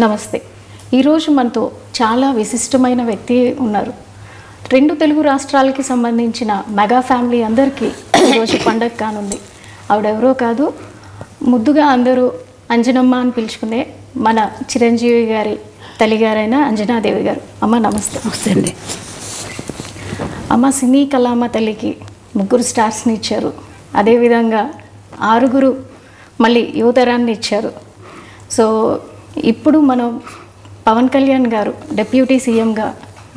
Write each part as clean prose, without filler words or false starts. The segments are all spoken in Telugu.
నమస్తే. ఈరోజు మనతో చాలా విశిష్టమైన వ్యక్తి ఉన్నారు. 2 తెలుగు రాష్ట్రాలకి సంబంధించిన మెగా ఫ్యామిలీ అందరికీ ఈరోజు పండగ కానుంది. ఆవిడెవరో కాదు, ముద్దుగా అందరూ అంజనమ్మ అని పిలుచుకునే మన చిరంజీవి గారి తల్లిగారైన అంజనాదేవి గారు. అమ్మ నమస్తే. నమస్తే అండి. అమ్మ సినీ కళామ తల్లికి 3 స్టార్స్ని ఇచ్చారు. అదేవిధంగా 6 మళ్ళీ యువతరాన్ని ఇచ్చారు. సో ఇప్పుడు మనం పవన్ కళ్యాణ్ గారు డిప్యూటీ సీఎంగా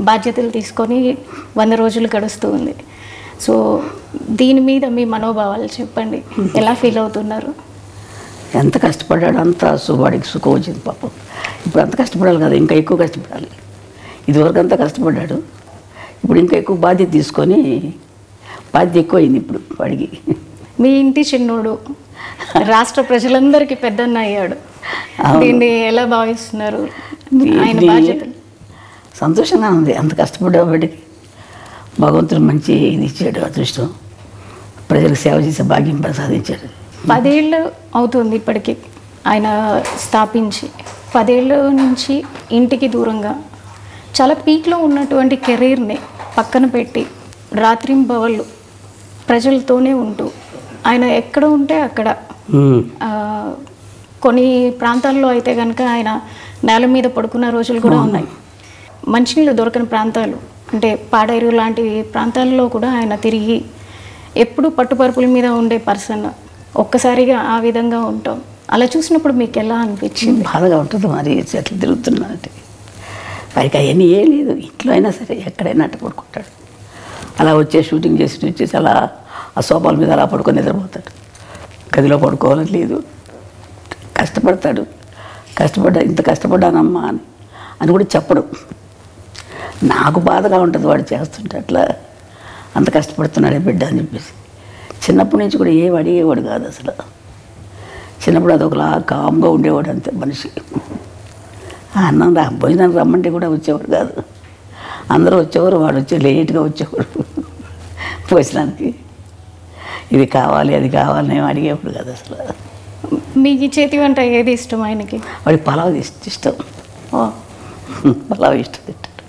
బాధ్యతలు తీసుకొని 100 రోజులు గడుస్తూ ఉంది. సో దీని మీద మీ మనోభావాలు చెప్పండి. ఎలా ఫీల్ అవుతున్నారు? ఎంత కష్టపడ్డాడు అంత వాడికి సుఖం వచ్చింది పాపం. ఇప్పుడు అంత కష్టపడాలి కదా, ఇంకా ఎక్కువ కష్టపడాలి. ఇదివరకు అంతా కష్టపడ్డాడు, ఇప్పుడు ఇంకా ఎక్కువ బాధ్యత తీసుకొని బాధ్యత ఎక్కువైంది ఇప్పుడు వాడికి. మీ ఇంటి చిన్నోడు రాష్ట్ర ప్రజలందరికీ పెద్దన్న అయ్యాడు. దీన్ని ఎలా భావిస్తున్నారు? ఆయన బాధ్యతలు సంతోషంగా ఉంది. అంత కష్టపడ్డా వాడికి భగవంతుడు మంచి ఇది ఇచ్చాడు, అదృష్టం. ప్రజలకు సేవ చేసే భాగ్యం ప్రసాదించాడు. 10 ఏళ్ళు అవుతుంది ఇప్పటికీ ఆయన స్థాపించి. 10 ఏళ్ళ నుంచి ఇంటికి దూరంగా చాలా పీక్లో ఉన్నటువంటి కెరీర్ని పక్కన పెట్టి రాత్రింబవళ్ళు ప్రజలతోనే ఉంటూ ఆయన ఎక్కడ ఉంటే అక్కడ, కొన్ని ప్రాంతాల్లో అయితే కనుక ఆయన నేల మీద పడుకున్న రోజులు కూడా ఉన్నాయి. మంచినీళ్ళు దొరకని ప్రాంతాలు అంటే పాడేరు లాంటి ప్రాంతాల్లో కూడా ఆయన తిరిగి ఎప్పుడు పట్టుపరుపుల మీద ఉండే పర్సన్. ఒక్కసారిగా ఆ విధంగా ఉంటాం. అలా చూసినప్పుడు మీకు ఎలా అనిపించింది? బాధగా ఉంటుంది. మరి చెట్లు తిరుగుతున్నానంటే పైకి అవన్నీ ఏం లేదు. ఇంట్లో అయినా సరే ఎక్కడైనా అట్ట పడుకుంటాడు. అలా షూటింగ్ వచ్చేసి అలా ఆ సోఫాల మీద అలా పడుకొని నిద్రపోతాడు. గదిలో పడుకోవాలని లేదు. కష్టపడతాడు. ఇంత కష్టపడ్డానమ్మా అని కూడా చెప్పడు. నాకు బాధగా ఉంటుంది వాడు చేస్తుంటే, అట్లా అంత కష్టపడుతున్నాడే బిడ్డ అని చెప్పేసి. చిన్నప్పటి నుంచి కూడా ఏం అడిగేవాడు కాదు అసలు. చిన్నప్పుడు అదొకలా కామ్గా ఉండేవాడు అంతే మనిషి. అన్నం భోజనం రమ్మంటే కూడా వచ్చేవాడు కాదు. అందరూ వచ్చేవారు, వాడు లేట్గా వచ్చేవాడు భోజనానికి. ఇది కావాలి అది కావాలి నేను అడిగేవాడు కాదు అసలు. మీకు చేతి వంట ఏది ఇష్టం ఆయనకి? వాడికి పలావ్ ఇష్టం. పలావ్ ఇష్టం తింటాడు.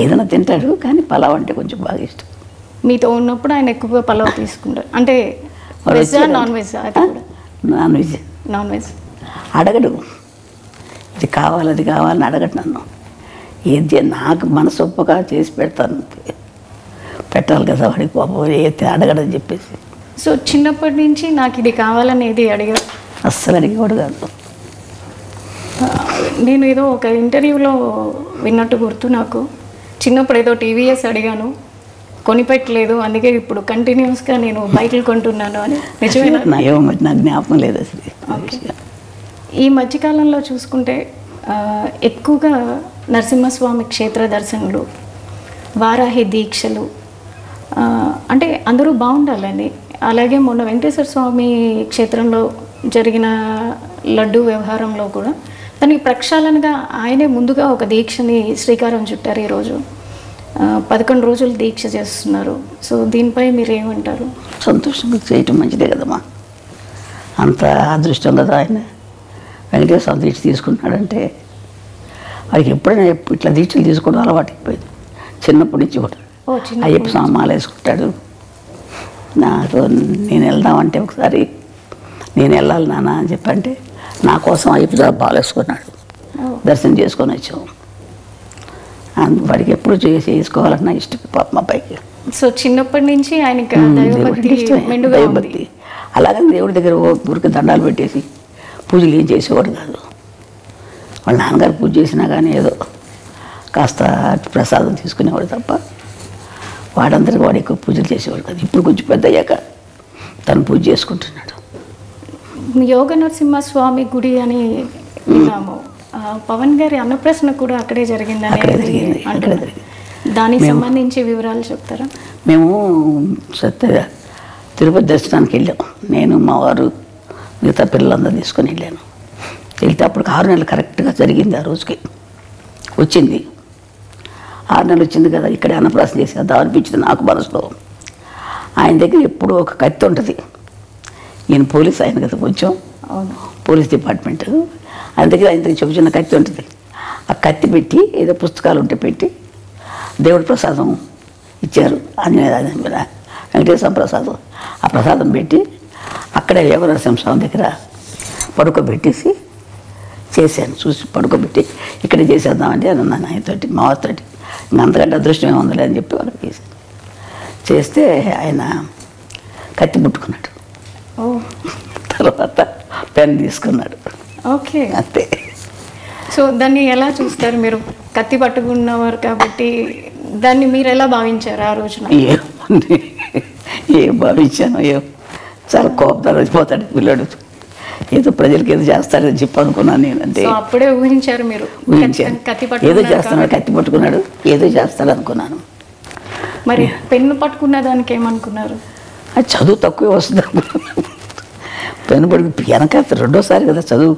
ఏదైనా తింటాడు కానీ పలావ్ అంటే కొంచెం బాగా ఇష్టం. మీతో ఉన్నప్పుడు ఆయన ఎక్కువగా పలావ్ తీసుకుంటారు అంటే veg non veg? Non veg. Non veg అడగడు. ఇది కావాలి అది కావాలని అడగడు నన్ను. ఏది నాకు మనసు ఒప్పగా చేసి పెడతాను. పెట్టాలి కదా వాడికి పాపం, ఏది అడగడని చెప్పేసి. సో చిన్నప్పటి నుంచి నాకు ఇది కావాలనేది అడిగారు? అస్సలు అడిగేవాడు కాదు. నేను ఏదో ఒక ఇంటర్వ్యూలో విన్నట్టు గుర్తు నాకు. చిన్నప్పుడు ఏదో టీవీఎస్ అడిగాను, కొనిపెట్టలేదు, అందుకే ఇప్పుడు కంటిన్యూస్గా నేను బైకులు కొంటున్నాను అని. నిజమేనా? నాకు జ్ఞాపకం లేదు అసలు. ఈ మధ్యకాలంలో చూసుకుంటే ఎక్కువగా నరసింహస్వామి క్షేత్ర దర్శనలు, వారాహి దీక్షలు, అంటే అందరూ బాగుండాలని. అలాగే మొన్న వెంకటేశ్వర స్వామి క్షేత్రంలో జరిగిన లడ్డు వ్యవహారంలో కూడా దానికి ప్రక్షాళనగా ఆయనే ముందుగా ఒక దీక్షని శ్రీకారం చుట్టారు. ఈరోజు 11 రోజులు దీక్ష చేస్తున్నారు. సో దీనిపై మీరు ఏమంటారు? సంతోషంగా చేయటం మంచిదే కదమ్మా. అంత అదృష్టం కదా ఆయన. వెంకటేశ్వర స్వామి దీక్ష తీసుకుంటున్నాడంటే వాడికి ఎప్పుడైనా ఇట్లా దీక్షలు తీసుకోవడం అలవాటు అయిపోయింది చిన్నప్పటి నుంచి కూడా. అయ్యప్ప స్వామి మాల వేసుకుంటాడు. నాకు నేను వెళ్దామంటే ఒకసారి నేను వెళ్ళాలి నాన్న అని చెప్పంటే నా కోసం అయ్యప్ప స్వామి మాల వేసుకున్నాడు. దర్శనం చేసుకొని వచ్చాము. వాడికి ఎప్పుడు చేసుకోవాలన్నా ఇష్టం పాపం అబ్బాయికి. సో చిన్నప్పటి నుంచి ఆయనకి దైవభక్తి. అలాగని దేవుడి దగ్గర ఊరికి దండాలు పెట్టేసి పూజలు ఏం చేసేవాడు కాదు. వాళ్ళ నాన్నగారు పూజ చేసినా కానీ ఏదో కాస్త ప్రసాదం తీసుకునేవాడు తప్ప వాడందరికీ వాడు ఎక్కువ పూజలు చేసేవాడు కాదు. ఇప్పుడు కొంచెం పెద్ద అయ్యాక తను పూజ చేసుకుంటున్నాడు. యోగ నరసింహస్వామి గుడి అని విన్నాము. పవన్ గారి అన్నప్రసన్న కూడా అక్కడే జరిగిందని. దానికి సంబంధించి వివరాలు చెప్తారా? మేము తిరుపతి దర్శనానికి వెళ్ళాం. నేను మా వారు మిగతా పిల్లలందరూ తీసుకొని వెళ్ళాను. వెళ్తే అప్పుడు 6 నెలలు కరెక్ట్గా జరిగింది. ఆ రోజుకి వచ్చింది. 6 నెలలు వచ్చింది కదా, ఇక్కడే అన్నప్రాసన చేసేద్దాం అనిపించింది నాకు మనసులో. ఆయన దగ్గర ఎప్పుడూ ఒక కత్తి ఉంటుంది. ఈయన పోలీస్ ఆయన కదా, కొంచెం పోలీస్ డిపార్ట్మెంట్. అందుకే ఇంతకు చిన్న కత్తి ఉంటుంది. ఆ కత్తి పెట్టి ఏదో పుస్తకాలు ఉంటే పెట్టి దేవుడి ప్రసాదం ఇచ్చారు. వెంకటేశ్వర ప్రసాదం. ఆ ప్రసాదం పెట్టి అక్కడే యోగనరసింహ స్వామి దగ్గర పడుకోబెట్టేసి చేశాను. చూసి పడుకోబెట్టి ఇక్కడే చేసేద్దామంటే అన్నాను ఆయనతోటి, మా వారితోటి. ఇంకా అంతకంటే అదృష్టం ఏముందిలే అని చెప్పి వాళ్ళకి చేశాను. చేస్తే ఆయన కత్తి పుట్టుకున్నాడు. తర్వాత పెన్ తీసుకున్నాడు. ఓకే, అంతే. సో దాన్ని ఎలా చూస్తారు మీరు? కత్తి పట్టుకున్నవారు కాబట్టి దాన్ని మీరు ఎలా భావించారు ఆ రోజున? ఏం భావించాను, చాలా కోపంతో వచ్చిపోతాడు పిల్లడు. ఏదో ప్రజలకి ఏదో చేస్తాడని చెప్పి అనుకున్నాను నేను. అంటే అప్పుడే ఊహించారు మీరు? ఊహించాను, ఏదో చేస్తున్నాడు, కత్తి పట్టుకున్నాడు, ఏదో చేస్తాడు అనుకున్నాను. మరి పెన్ను పట్టుకున్న దానికి ఏమనుకున్నారు? అది చదువు తక్కువే వస్తుంది అనుకున్నాను. పెన్ను పట్టుకు వెనక రెండోసారి కదా చదువు.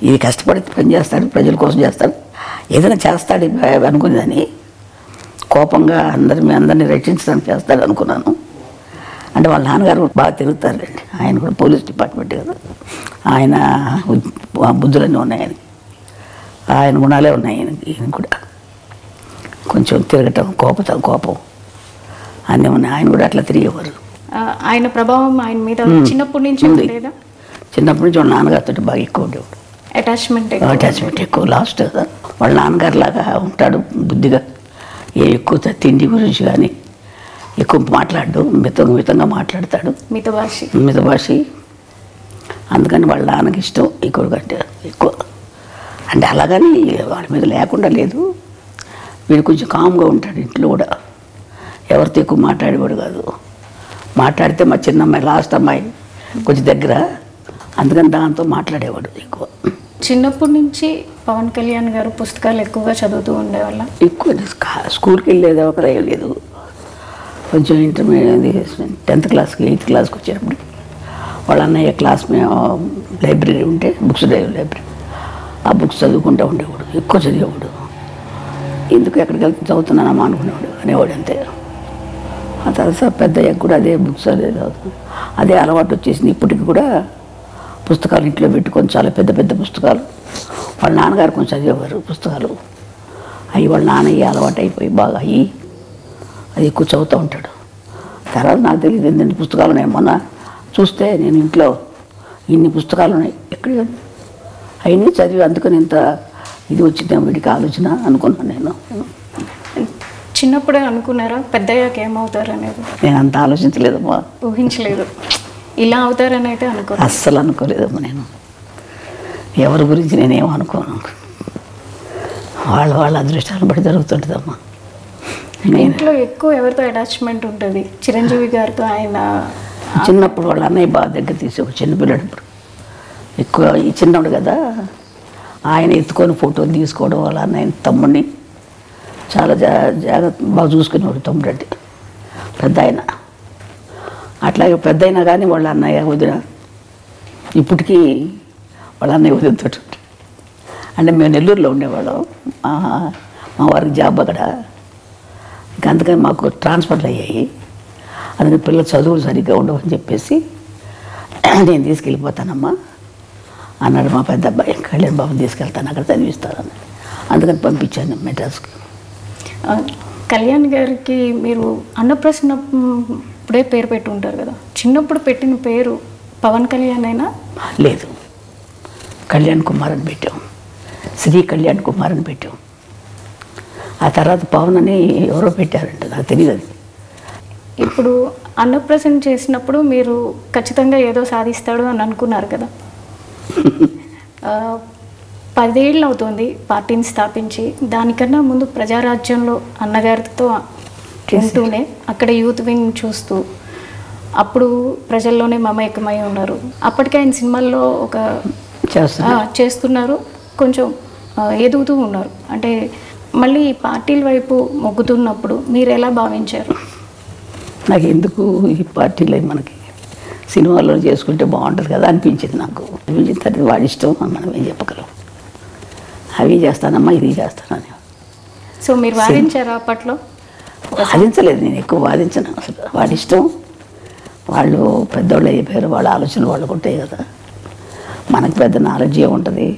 ఇది కష్టపడి పని చేస్తాడు, ప్రజల కోసం చేస్తాడు, ఏదైనా చేస్తాడు అనుకునేదని. కోపంగా అందరినీ రక్షించడానికి చేస్తాడు అనుకున్నాను. అంటే వాళ్ళ నాన్నగారు బాగా తిరుగుతారండి. ఆయన కూడా పోలీస్ డిపార్ట్మెంట్ కదా. ఆయన బుద్ధులన్నీ ఉన్నాయి ఆయనకి, ఆయన గుణాలే ఉన్నాయి ఈయన కూడా. కొంచెం తిరగటం, కోపం అన్నీ ఉన్నాయి. ఆయన కూడా అట్లా తిరిగేవారు. ఆయన ప్రభావం ఆయన మీద చిన్నప్పటి నుంచి ఉండేదా? చిన్నప్పటి నుంచి వాళ్ళ నాన్నగారితో బాగా ఎక్కువ ఉండేవాడు. అటాచ్మెంట్ ఎక్కువ. లాస్ట్ కదా వాళ్ళ నాన్నగారు లాగా ఉంటాడు, బుద్ధిగా. ఎక్కువ తిండి గురించి కానీ ఎక్కువ మాట్లాడు, మితంగా మాట్లాడతాడు, మితభాషి. అందుకని వాళ్ళ నాన్నకి ఇష్టం ఎక్కువ కంటే ఎక్కువ. అంటే అలాగని వాడి మీద లేకుండా లేదు, వీడు కొంచెం కామ్గా ఉంటాడు. ఇంట్లో కూడా ఎవరితో ఎక్కువ మాట్లాడేవాడు కాదు. మాట్లాడితే మా చిన్న అమ్మాయి, లాస్ట్ అమ్మాయి కొంచెం దగ్గర, అందుకని దాంతో మాట్లాడేవాడు ఎక్కువ. చిన్నప్పటి నుంచి పవన్ కళ్యాణ్ గారు పుస్తకాలు ఎక్కువగా చదువుతూ ఉండేవాళ్ళ? ఎక్కువ స్కూల్కి వెళ్ళేది ఒక లేదు. కొంచెం ఇంటర్మీడియట్ 10th క్లాస్కి 8th క్లాస్కి వచ్చేటప్పుడు వాళ్ళ అన్నయ్య క్లాస్ మేము లైబ్రరీ ఉంటే బుక్స్ లైబ్రరీ, ఆ బుక్స్ చదువుకుంటూ ఉండేవాడు, ఎక్కువ చదివేవాడు. ఎందుకు ఎక్కడికి వెళ్తే చదువుతున్నానమ్మా అనుకునేవాడు, అనేవాడు అంతే. ఆ తర్వాత పెద్దయ్యాక కూడా అదే బుక్స్ అదే అలవాటు వచ్చేసింది. ఇప్పటికి కూడా పుస్తకాలు ఇంట్లో పెట్టుకొని చాలా పెద్ద పుస్తకాలు. వాళ్ళ నాన్నగారు కొంచెం చదివేవారు పుస్తకాలు, అవి వాళ్ళ నాన్నయ్య అలవాటు అయిపోయి బాగా అయ్యి అది ఎక్కువ చదువుతూ ఉంటాడు. తర్వాత నాకు తెలియదు ఎన్ని పుస్తకాలు ఉన్నాయి. మొన్న చూస్తే నేను ఇంట్లో ఇన్ని పుస్తకాలు ఉన్నాయి, ఎక్కడ అవన్నీ చదివి అందుకని ఇంత ఇది వచ్చింది వీడికి ఆలోచన అనుకున్నాను నేను. చిన్నప్పుడే అనుకున్నారా పెద్దయ్యాక ఏమవుతారు అనేది? నేను అంత ఆలోచించలేదమ్మా, ఊహించలేదు. ఇలా అవుతారని అయితే అస్సలు అనుకోలేదమ్మా. నేను ఎవరి గురించి నేనేమో అనుకోను. వాళ్ళ అదృష్టాలను బట్టి జరుగుతుంటుందమ్మా. ఇంట్లో ఎక్కువ ఎవరితో అటాచ్మెంట్ ఉంటుంది? చిరంజీవి గారితో. ఆయన చిన్నప్పుడు వాళ్ళ అన్నయ్య బాగా దగ్గర తీసేవాడు, చిన్నపిల్లడప్పుడు ఎక్కువ. ఈ చిన్నవాడు కదా, ఆయన ఎత్తుకొని ఫోటోలు తీసుకోవడం, వాళ్ళ అన్నయ్య తమ్ముడిని చాలా జాగ్రత్త బాగా చూసుకునేవాడు. తమ్ముడు అంటే పెద్ద ఆయన. అట్లాగే పెద్ద అయినా కానీ వాళ్ళ అన్నయ్య వదిన ఇప్పటికీ వాళ్ళ అన్నయ్య వదినతో. అంటే మేము నెల్లూరులో ఉండేవాళ్ళం, మా వారికి జాబ్ అక్కడ. ఇంకా అందుకని మాకు ట్రాన్స్ఫర్లు అయ్యాయి. అందుకని పిల్లలు చదువులు సరిగ్గా ఉండవని చెప్పేసి నేను తీసుకెళ్ళిపోతానమ్మా అన్నాడు మా పెద్ద అబ్బాయి. కళ్యాణ్ బాబుని తీసుకెళ్తాను, అక్కడ చదివిస్తానని. అందుకని పంపించాను మెడ్రాస్కి. కళ్యాణ్ గారికి మీరు అన్నప్రసన్న ఇప్పుడే పేరు పెట్టి ఉంటారు కదా, చిన్నప్పుడు పెట్టిన పేరు పవన్ కళ్యాణ్ అయినా? లేదు, కళ్యాణ్ కుమార్ అని పెట్టాం, శ్రీ కళ్యాణ్ కుమార్ అని పెట్టాం. ఆ తర్వాత పవన్ అని ఎవరో పెట్టారంట, నాకు తెలియదు అది. ఇప్పుడు అన్నప్రసన్న చేసినప్పుడు మీరు ఖచ్చితంగా ఏదో సాధిస్తాడు అని అనుకున్నారు కదా. 10 ఏళ్ళు అవుతుంది పార్టీని స్థాపించి. దానికన్నా ముందు ప్రజారాజ్యంలో అన్నగారితో ఉంటూనే అక్కడ యూత్ వింగ్ చూస్తూ అప్పుడు ప్రజల్లోనే మమేకమై ఉన్నారు. అప్పటికే ఆయన సినిమాల్లో ఒక చేస్తున్నారు, కొంచెం ఎదుగుతూ ఉన్నారు. అంటే మళ్ళీ పార్టీల వైపు మొగ్గుతున్నప్పుడు మీరు ఎలా భావించారు? నాకు ఎందుకు ఈ పార్టీలో మనకి సినిమాల్లో చేసుకుంటే బాగుంటుంది కదా అనిపించింది నాకు. అనిపించిన తర్వాత వాడి ఇష్టం, మనం ఏం చెప్పగలం. అవి చేస్తానమ్మా, ఇది చేస్తానని. సో మీరు వాదించారా అప్పట్లో? వాదించలేదు, నేను ఎక్కువ వాదించను అసలు. వాడి ఇష్టం, వాళ్ళు పెద్దవాళ్ళు అయిపోయారు, వాళ్ళ ఆలోచనలు వాళ్ళకు ఉంటాయి కదా. మనకు పెద్ద నాలెడ్జ్ ఏముంటుంది,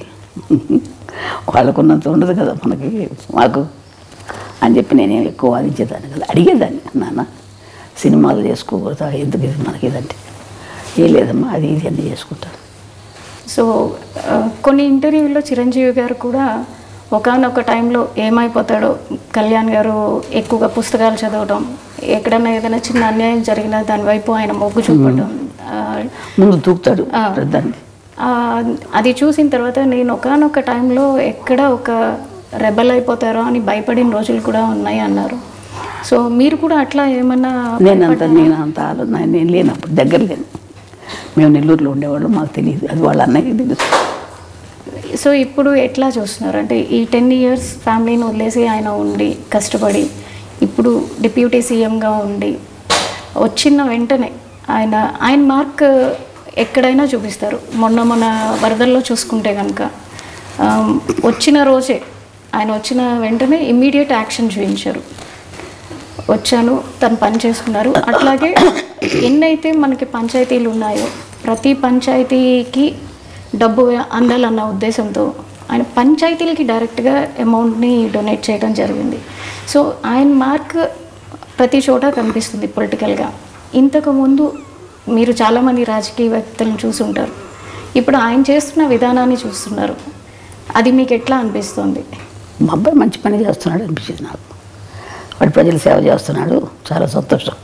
వాళ్ళకున్నంత ఉండదు కదా మనకి మాకు అని చెప్పి నేనేం ఎక్కువ వాదించేదాన్ని కదా. అడిగేదాన్ని, నాన్న సినిమాలు చేసుకోకూడదా, ఎందుకు ఇది మనకి ఇదంటే, ఏం లేదమ్మా అది ఇది అన్నీ చేసుకుంటాను. సో కొన్ని ఇంటర్వ్యూల్లో చిరంజీవి గారు కూడా ఒకానొక టైంలో ఏమైపోతాడో, కళ్యాణ్ గారు ఎక్కువగా పుస్తకాలు చదవడం, ఎక్కడన్నా ఏదైనా చిన్న అన్యాయం జరిగినా దాని వైపు ఆయన మొగ్గు చూపడం, ముందు తూకుతాడు దాన్ని. అది చూసిన తర్వాత నేను ఒకానొక టైంలో ఎక్కడ ఒక రెబల్ అయిపోతారో అని భయపడిన రోజులు కూడా ఉన్నాయి అన్నారు. సో మీరు కూడా అట్లా ఏమన్నా? నేను లేనప్పుడు దగ్గర లేను, మేము నెల్లూరులో ఉండేవాళ్ళు, మాకు తెలియదు, అది వాళ్ళ అన్నయ్యకి తెలుసు. సో ఇప్పుడు ఎట్లా చూస్తున్నారు అంటే ఈ 10 years ఫ్యామిలీని వదిలేసి ఆయన ఉండి కష్టపడి ఇప్పుడు డిప్యూటీ సీఎంగా ఉండి వచ్చిన వెంటనే ఆయన మార్క్ ఎక్కడైనా చూపిస్తారు. మొన్న వరదల్లో చూసుకుంటే కనుక వచ్చిన రోజే ఆయన వచ్చిన వెంటనే ఇమ్మీడియట్ యాక్షన్ చూపించారు. వచ్చాను, తను పని చేసుకున్నారు. అట్లాగే ఎన్నైతే మనకి పంచాయతీలు ఉన్నాయో ప్రతి పంచాయతీకి డబ్బు అందాలన్న ఉద్దేశంతో ఆయన పంచాయతీలకి డైరెక్ట్గా అమౌంట్ని డొనేట్ చేయడం జరిగింది. సో ఆయన మార్క్ ప్రతి చోట కనిపిస్తుంది పొలిటికల్గా. ఇంతకుముందు మీరు చాలామంది రాజకీయ వ్యక్తులను చూసుంటారు, ఇప్పుడు ఆయన చేస్తున్న విధానాన్ని చూస్తున్నారు, అది మీకు ఎట్లా అనిపిస్తుంది? మా అబ్బాయి మంచి పని చేస్తున్నాడు అనిపించింది నాకు. వాడు ప్రజలు సేవ చేస్తున్నాడు, చాలా సంతోషం.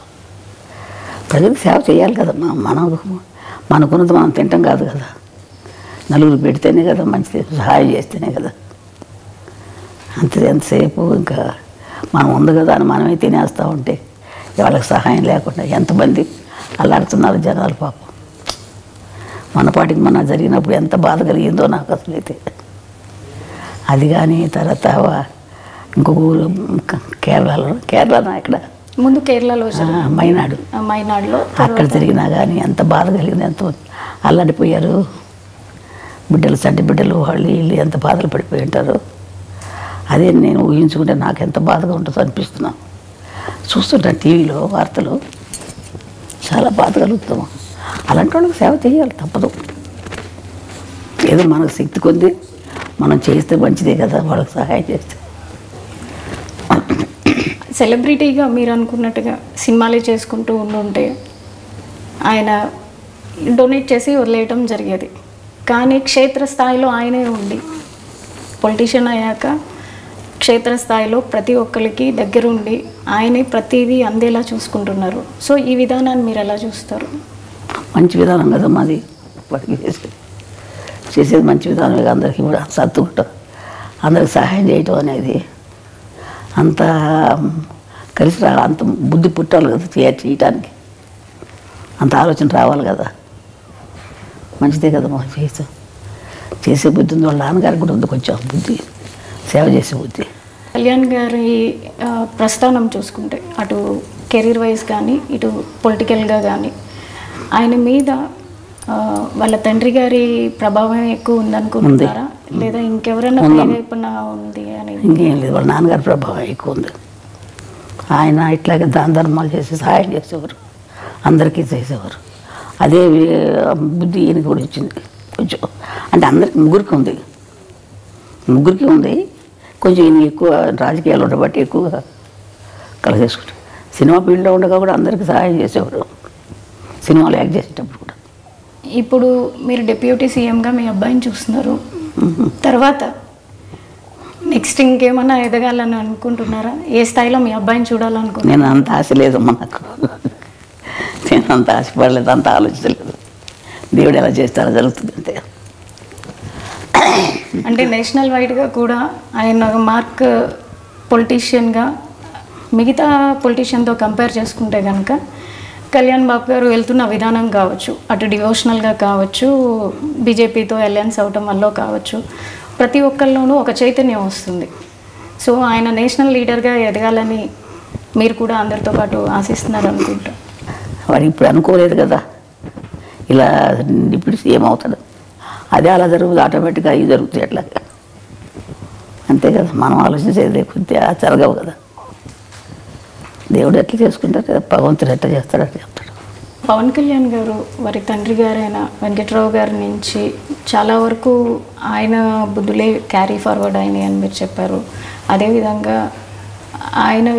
ప్రజలకు సేవ చేయాలి కదమ్మా, మనకున్నది మనం తింటాం కాదు కదా, నలుగురు పెడితేనే కదా మంచిది, సహాయం చేస్తేనే కదా. ఎంతసేపు ఇంకా మనం ఉంది కదా అని మనమే తినేస్తూ ఉంటే వాళ్ళకి సహాయం లేకుండా ఎంతమంది అల్లాడుతున్నారు జనాలు పాపం. మనపాటికి మన జరిగినప్పుడు ఎంత బాధ కలిగిందో నాకు అసలు అయితే. అది కానీ తర్వాత ఇంకొక ఊరు కేరళలో ఇక్కడ ముందు కేరళలో మైనాడులో అక్కడ తిరిగినా కానీ ఎంత బాధ కలిగింది, ఎంతో అల్లాడిపోయారు బిడ్డలు, చంటి బిడ్డలు, వాళ్ళు వీళ్ళు ఎంత బాధలు పడిపోయి ఉంటారు. అదే నేను ఊహించుకుంటే నాకు ఎంత బాధగా ఉంటుందో అనిపిస్తున్నాను. చూస్తుంటాను టీవీలో వార్తలు, చాలా బాధ కలుగుతాము. అలాంటి వాళ్ళకి సేవ చేయాలి, తప్పదు. ఏదో మనకు శక్తి కొద్ది మనం చేస్తే మంచిదే కదా, వాళ్ళకి సహాయం చేస్తే. సెలబ్రిటీగా మీరు అనుకున్నట్టుగా సినిమాలే చేసుకుంటూ ఉండుంటే ఆయన డొనేట్ చేసి వదిలేయటం జరిగేది. కానీ క్షేత్రస్థాయిలో ఆయనే ఉండి పొలిటీషియన్ అయ్యాక క్షేత్రస్థాయిలో ప్రతి ఒక్కరికి దగ్గరుండి ఆయనే ప్రతిదీ అందేలా చూసుకుంటున్నారు. సో ఈ విధానాన్ని మీరు ఎలా చూస్తారు? మంచి విధానం కదా మాది, వాటికి చేసేది మంచి విధానమే. అందరికీ కూడా సర్దుకుంటాం, అందరికి సహాయం చేయటం అనేది అంత కలిసి అంత బుద్ధి పుట్టాలి కదా చేయటానికి, అంత ఆలోచన రావాలి కదా. మంచిదే కదా మాకు చేసే బుద్ధి ఉంది. వాళ్ళ నాన్నగారికి కూడా ఉంది కొంచెం బుద్ధి, సేవ చేసే బుద్ధి. కళ్యాణ్ గారి ప్రస్థానం చూసుకుంటే అటు కెరీర్ వైజ్ కానీ ఇటు పొలిటికల్గా కానీ ఆయన మీద వాళ్ళ తండ్రి గారి ప్రభావం ఎక్కువ ఉందనుకుంటున్నారా, లేదా ఇంకెవరైనా ప్రేరేపణ ఉంది అని? ఇంకేం లేదు, వాళ్ళ నాన్నగారి ప్రభావం ఎక్కువ ఉంది. ఆయన ఇట్లాగే దాన ధర్మాలు చేసి సహాయం చేసేవారు, అందరికీ చేసేవారు. అదే బుద్ధి ఈయనకి కూడా ఇచ్చింది కొంచెం. అంటే అందరికి ముగ్గురికి ఉంది కొంచెం. ఈయన ఎక్కువ రాజకీయాలు ఉండబట్టి ఎక్కువగా కలిసేసుకుంటారు. సినిమా ఫీల్డ్లో ఉండగా కూడా అందరికీ సహాయం చేసేవారు, సినిమాలు యాక్ట్ చేసేటప్పుడు కూడా. ఇప్పుడు మీరు డిప్యూటీ సీఎంగా మీ అబ్బాయిని చూస్తున్నారు, తర్వాత నెక్స్ట్ ఇంకేమన్నా ఎదగాలని అనుకుంటున్నారా? ఏ స్థాయిలో మీ అబ్బాయిని చూడాలనుకుంటున్నారు? నేను అంత ఆశ లేదమ్మా నాకు, నేను అంత ఆశపడలేదు, అంత ఆలోచించలేదు. దేవుడు ఎలా చేస్తారో జరుగుతుంది అంతే. అంటే నేషనల్ వైడ్గా కూడా ఆయన మార్క్ పొలిటీషియన్గా మిగతా పొలిటీషియన్తో కంపేర్ చేసుకుంటే కనుక కళ్యాణ్ బాబు గారు వెళ్తున్న విధానం కావచ్చు, అటు డివోషనల్గా కావచ్చు, బీజేపీతో అలయన్స్ అవటం వల్ల కావచ్చు, ప్రతి ఒక్కరిలోనూ ఒక చైతన్యం వస్తుంది. సో ఆయన నేషనల్ లీడర్గా ఎదగాలని మీరు కూడా అందరితో పాటు ఆశిస్తున్నారు అనుకుంటా. వాడు ఇప్పుడు అనుకోలేదు కదా ఇలా ఇప్పుడు సీఎం అవుతాడు, అదే అలా జరుగుతుంది, ఆటోమేటిక్గా అవి జరుగుతాయి అట్లాగా, అంతే కదా. మనం ఆలోచించేది కొద్దిగా జరగవు కదా. దేవుడు ఎట్లా చేసుకుంటారు, భగవంతుడు ఎట్లా చేస్తాడు అట్లా చెప్తాడు. పవన్ కళ్యాణ్ గారు వారి తండ్రి గారైన వెంకట్రావు గారి నుంచి చాలా వరకు ఆయన బుద్ధులే క్యారీ ఫార్వర్డ్ అయినాయి అని మీరు చెప్పారు. అదేవిధంగా ఆయన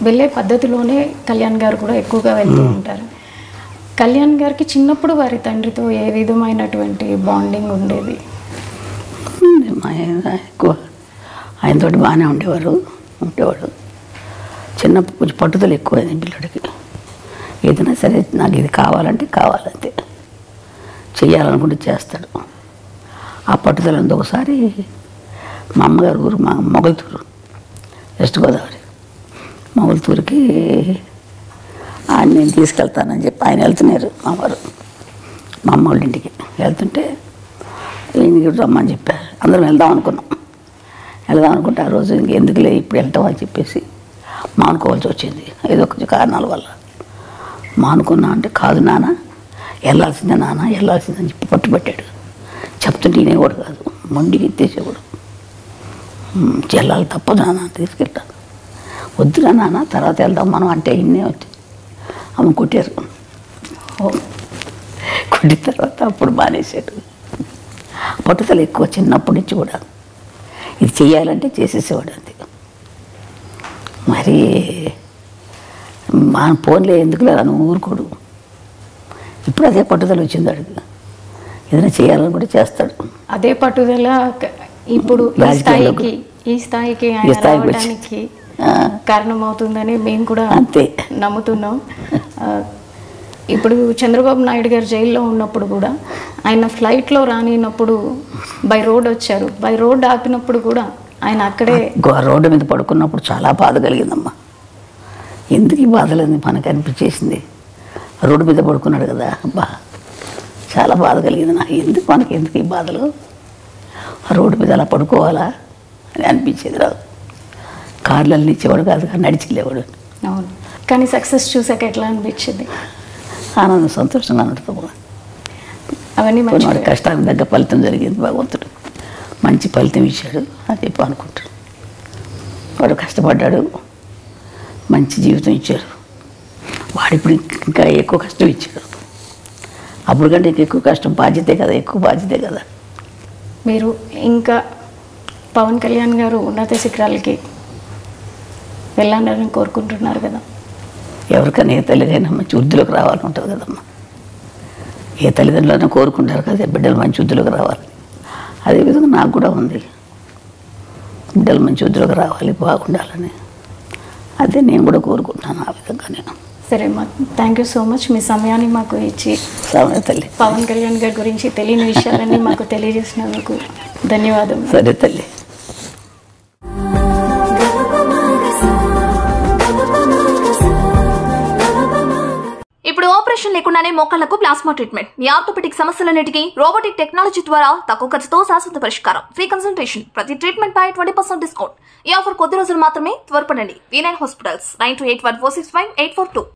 వెళ్ళే పద్ధతిలోనే కళ్యాణ్ గారు కూడా ఎక్కువగా వెళ్తూ ఉంటారు. కళ్యాణ్ గారికి చిన్నప్పుడు వారి తండ్రితో ఏ విధమైనటువంటి బాండింగ్ ఉండేది? ఎక్కువ ఆయనతోటి బాగానే ఉండేవాడు. చిన్నప్పుడు కొంచెం పట్టుదల ఎక్కువ పిల్లడికి. ఏదైనా సరే నాకు ఇది కావాలంటే కావాలంతే, చెయ్యాలనుకుంటే చేస్తాడు. ఆ పట్టుదల ఉంది. ఒకసారి మా అమ్మగారు ఊరు మా మొగల్తూరు, వెస్ట్ గోదావరి, మొగల్తూరుకి ఆయన నేను తీసుకెళ్తానని చెప్పి ఆయన వెళ్తున్నారు. మా అమ్మ వాళ్ళ ఇంటికి వెళ్తుంటే ఈయనకి రమ్మని చెప్పారు. అందరం వెళ్దాం అనుకుంటే ఆ రోజు ఇంకెందుకులే ఇప్పుడు వెళ్తాం అని చెప్పేసి మానుకోవాల్సి వచ్చింది. ఏదో కొంచెం కారణాల వల్ల మానుకున్నా. అంటే కాదు నాన్న, వెళ్ళాల్సిందని చెప్పి పట్టుబట్టాడు. చెప్తుంటే వినేవాడు కాదు, మొండికి ఎత్తేసేవాడు. చెల్లాలి తప్పదు నాన్న, తీసుకెళ్తాను. వద్దురా నాన్న, తర్వాత వెళ్దాం మనం అంటే ఇన్నే వచ్చి అమ్మ కొట్టారు. కొట్టిన తర్వాత అప్పుడు మానేసాడు. పట్టుదల ఎక్కువ చిన్నప్పటి నుంచి కూడా. ఇది చెయ్యాలంటే చేసేసేవాడు అంతే. మరి మా ఫోన్లే ఎందుకు లేదా నువ్వు ఊరుకోడు. ఇప్పుడు అదే పట్టుదల వచ్చింది అడిగి. ఏదైనా చేయాలని కూడా చేస్తాడు. అదే పట్టుదల ఇప్పుడు ఈ స్థాయికి ఆయన రావడానికి కారణమవుతుందని మేము కూడా అంతే నమ్ముతున్నాం. ఇప్పుడు చంద్రబాబు నాయుడు గారు జైల్లో ఉన్నప్పుడు కూడా ఆయన ఫ్లైట్లో రానినప్పుడు బై రోడ్ వచ్చారు. బై రోడ్ ఆపినప్పుడు కూడా ఆయన అక్కడే రోడ్డు మీద పడుకున్నప్పుడు చాలా బాధ కలిగిందమ్మా. ఎందుకు ఈ బాధలేని మనకు అనిపించేసింది. రోడ్డు మీద పడుకున్నాడు కదా, అబ్బా చాలా బాధ కలిగింది నాకు. ఎందుకు ఈ బాధలు, రోడ్డు మీద అలా పడుకోవాలా అని అనిపించేది. రాదు కార్లలో ఇచ్చేవాడు కాదు, నడిచి వెళ్ళేవాడు. అవును, కానీ సక్సెస్ చూసాక ఎట్లా అనిపించింది? ఆనందం, సంతోషంగా ఉంటుంది. అవన్నీ వాడి కష్టానికి తగ్గ ఫలితం జరిగింది. భగవంతుడు మంచి ఫలితం ఇచ్చాడు అని చెప్పి అనుకుంటాడు. వాడు కష్టపడ్డాడు, మంచి జీవితం ఇచ్చారు. వాడిప్పుడు ఇంకా ఎక్కువ కష్టం ఇచ్చాడు. అప్పుడు కంటే ఎక్కువ కష్టం, ఎక్కువ బాధ్యతే కదా. మీరు ఇంకా పవన్ కళ్యాణ్ గారు ఉన్నత శిఖరాలకి వెళ్ళాలని కోరుకుంటున్నారు కదా. ఎవరికైనా ఏ తల్లిదైనా మంచి వృద్ధిలోకి రావాలని ఉంటుంది కదమ్మా. ఏ తల్లిదండ్రులైనా కోరుకుంటారు కదా బిడ్డలు మంచి వృద్ధిలోకి రావాలి. అదేవిధంగా నాకు కూడా ఉంది, బిడ్డలు మంచి వృద్ధిలోకి రావాలి, బాగుండాలని. అదే నేను కూడా కోరుకుంటున్నాను ఆ విధంగానే. సరే అమ్మా, థ్యాంక్ యూ సో మచ్. మీ సమయాన్ని మాకు ఇచ్చి తల్లి పవన్ కళ్యాణ్ గారి గురించి తెలియని విషయాలన్నీ మాకు తెలియజేసినందుకు ధన్యవాదం. సరే తల్లి. ఇప్పుడు ఆపరేషన్ లేకుండానే మోకాళ్లకు ప్లాస్మా ట్రీట్మెంట్. మీ ఆర్థోపెడిక్ సమస్యలన్నిటికీ రోబోటిక్ టెక్నాలజీ ద్వారా తక్కువ ఖర్చుతో శాశ్వత పరిష్కారం. ఫ్రీ కన్సల్టేషన్, ప్రతి ట్రీట్మెంట్ పై 20% డిస్కౌంట్. ఈ ఆఫర్ కొద్ది రోజులు మాత్రమే. త్వరపడండి. V9 hospitals 9281465842.